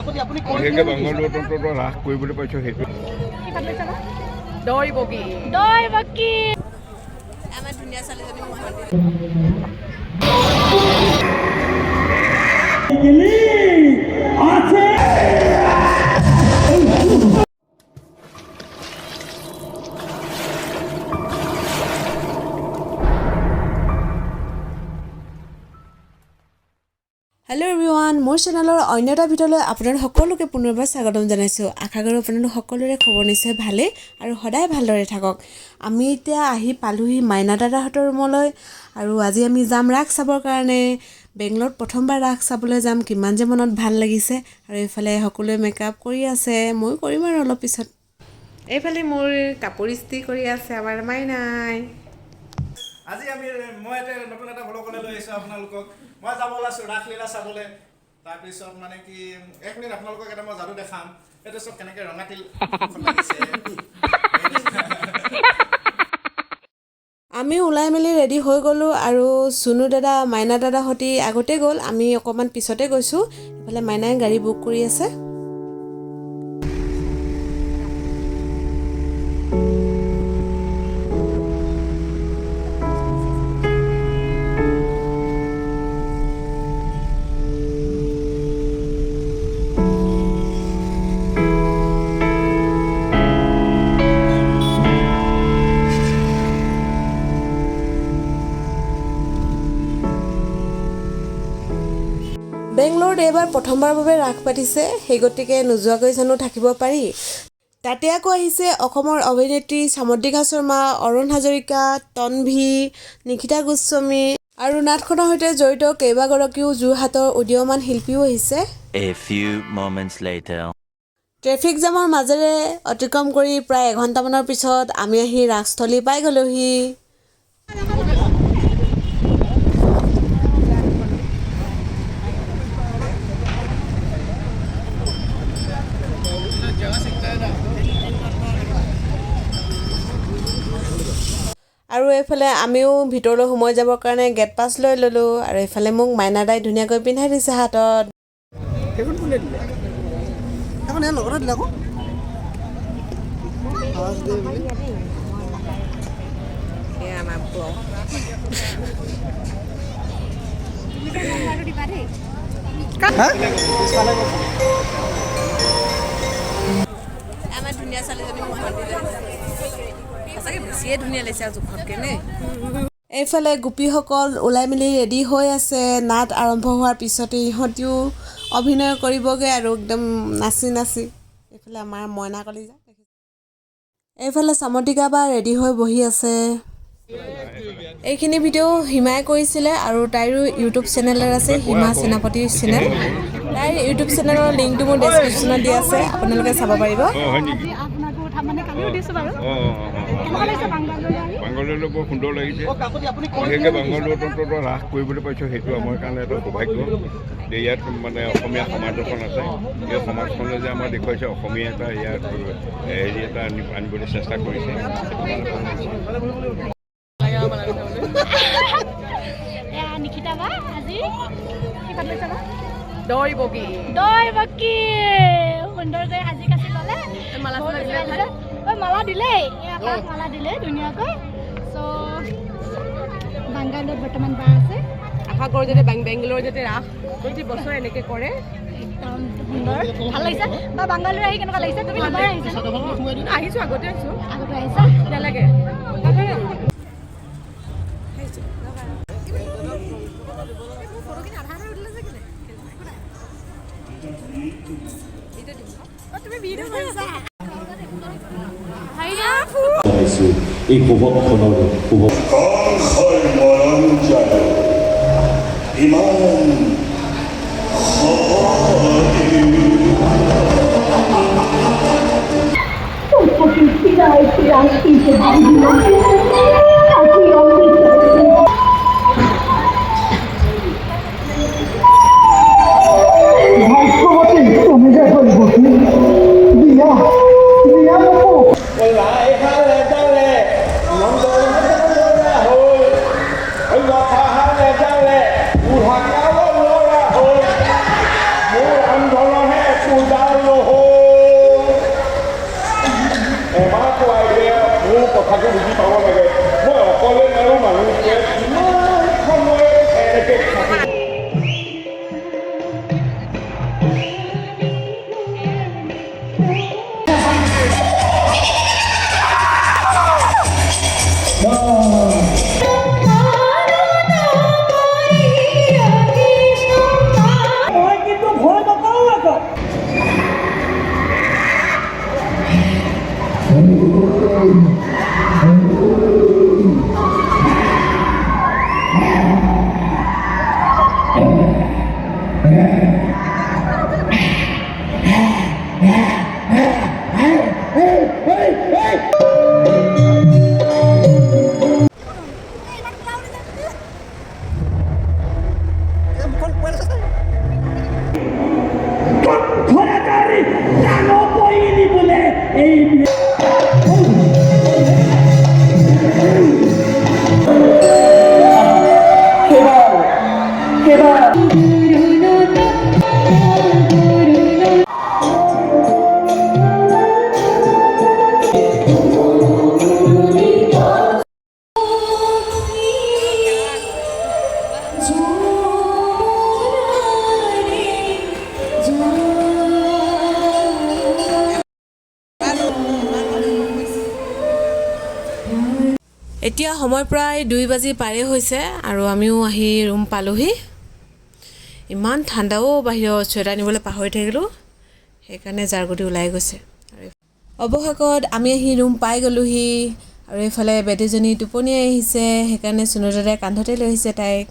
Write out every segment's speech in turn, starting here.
বিশেষকৈ বাংগালুৰু তন্ত্ৰটো হ্ৰাস কৰিবলৈ পাইছোঁ সেইটো দৈ বগী আমাৰ ধুনীয়া ছোৱালীজনী হেল্ল' এভৰিৱান, মোৰ চেনেলৰ অন্য এটা ভিডিঅ'লৈ আপোনালোক সকলোকে পুনৰবাৰ স্বাগতম জনাইছোঁ। আশা কৰোঁ আপোনালোক সকলোৰে খবৰ নিশ্চয় ভালেই আৰু সদায় ভালদৰে থাকক। আমি এতিয়া আহি পালোহি মাইনা দাদাহঁতৰ ৰুমলৈ আৰু আজি আমি যাম ৰাস চাবৰ কাৰণে। বেংগলত প্ৰথমবাৰ ৰাস চাবলৈ যাম, কিমান যে মনত ভাল লাগিছে। আৰু এইফালে সকলোৱে মেকআপ কৰি আছে, ময়ো কৰিম আৰু অলপ পিছত। এইফালে মোৰ কাপোৰ ইস্ত্ৰি কৰি আছে আমাৰ মাইনাই। আজি মই এটা নতুন এটা ভ্লগলৈ লৈ আহিছোঁ আপোনালোকক। মই যাব ওলাইছোঁ ৰাসলীলা চাবলৈ। তাৰপিছত মানে কি এক মিনিট আপোনালোকক এটা মই যাদু দেখাম। এইটো চব কেনেকৈ ৰঙাটিল লাগিছে। আমি ওলাই মেলি ৰেডি হৈ গ'লোঁ আৰু চুনু দাদা মাইনা দাদাহঁতি আগতে গ'ল, আমি অকণমান পিছতে গৈছোঁ। এইফালে মাইনাই গাড়ী বুক কৰি আছে। বেংগলোৰত এইবাৰ প্ৰথমবাৰৰ বাবে ৰাস পাতিছে, সেই গতিকে নোযোৱাকৈ জানো থাকিব পাৰি। তাতে আকৌ আহিছে অসমৰ অভিনেত্ৰী সামদ্ৰিকা শৰ্মা, অৰুণ হাজৰিকা, তন্ভী, নিকিতা গোস্বামী আৰু নাটখনৰ সৈতে জড়িত কেইবাগৰাকীও যোৰহাটৰ উদীয়মান শিল্পীও আহিছে। ট্ৰেফিক জামৰ মাজেৰে অতিক্ৰম কৰি প্ৰায় এঘণ্টামানৰ পিছত আমি আহি ৰাসস্থলী পাই গ'লোহি। আৰু এইফালে আমিও ভিতৰলৈ সোমাই যাবৰ কাৰণে গেট পাছ লৈ ল'লোঁ। আৰু এইফালে মোক মাইনা দাই ধুনীয়াকৈ পিন্ধাই দিছে হাতত। আমাৰ ধুনীয়া ছোৱালীজনী সঁচাকৈ বেছিয়ে ধুনীয়া লাগিছে আৰু জোখতকৈ নে। এইফালে গোপীসকল ওলাই মেলি ৰেডি হৈ আছে। নাট আৰম্ভ হোৱাৰ পিছতে ইহঁতিও অভিনয় কৰিবগৈ আৰু একদম নাচি নাচি। এইফালে আমাৰ মইনা কলিজা, এইফালে সামদ্ৰিকা বা ৰেডি হৈ বহি আছে। এইখিনি ভিডিঅ' হিমাই কৰিছিলে আৰু তাইৰো ইউটিউব চেনেলৰ আছে, হিমা সেনাপতিৰ চেনেল। তাইৰ ইউটিউব চেনেলৰ লিংকটো মোৰ ডেছক্ৰিপশ্যনত দি আছে, আপোনালোকে চাব পাৰিব। বাংগালুৰুলৈ বৰ সুন্দৰ লাগিছে। বিশেষকৈ বাংগালুৰু তন্ত্ৰটো হ্ৰাস কৰিবলৈ পাইছোঁ সেইটো আমাৰ কাৰণে এটা সৌভাগ্য। ইয়াত মানে অসমীয়া সমাজ এখন আছে, এই সমাজখনে যে আমাৰ দেখুৱাইছে অসমীয়া এটা ইয়াত হেৰি এটা আনিবলৈ চেষ্টা কৰিছে। দৈ বগী সুন্দৰকৈ সাজি কাচি ল'লে, মালা দিলেই মালা দিলে ধুনীয়াকৈ। চ' বাংগালুৰুত বৰ্তমান বা আছে। আশা কৰোঁ যাতে বেংগলোৰ যাতে ৰাস প্ৰতি বছৰ এনেকৈ কৰে। একদম সুন্দৰ, ভাল লাগিছে। বা বাংগালুৰু আহি কেনেকুৱা লাগিছে? তুমি দুবাৰ আহিছা? আহিছোঁ, আগতে আহিছোঁ। আগতে আহিছা? নালাগে এই ভুৱনখনৰ এতিয়া সময় প্ৰায় 2 বাজি পাৰে হৈছে আৰু আমিও আহি ৰুম পালোহি ইমান ঠাণ্ডাও বাহিৰত ছুৱেটাৰ নিবলৈ পাহৰি থাকিলোঁ সেইকাৰণে জাৰগুটি ওলাই গৈছে অৱশেষত আমি আহি ৰুম পাই গ'লোহি আৰু এইফালে বেটীজনী টোপনি আহিছে সেইকাৰণে সুনদাদাই কান্ধতে লৈ আহিছে তাইক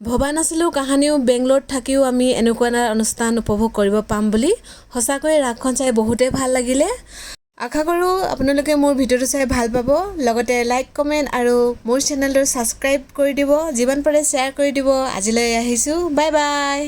ভবা নাছিলোঁ কাহানিও বেংগলোৰত থাকিও আমি এনেকুৱা এটা অনুষ্ঠান উপভোগ কৰিব পাম বুলি সঁচাকৈ ৰাসখন চাই বহুতেই ভাল লাগিলে আশা কৰোঁ আপোনালোকে মোৰ ভিডিঅ'টো চাই ভাল পাব লগতে লাইক কমেণ্ট আৰু মোৰ চেনেলটো ছাবস্ক্ৰাইব কৰি দিব যিমান পাৰে শ্বেয়াৰ কৰি দিব আজিলৈ আহিছোঁ বাই বাই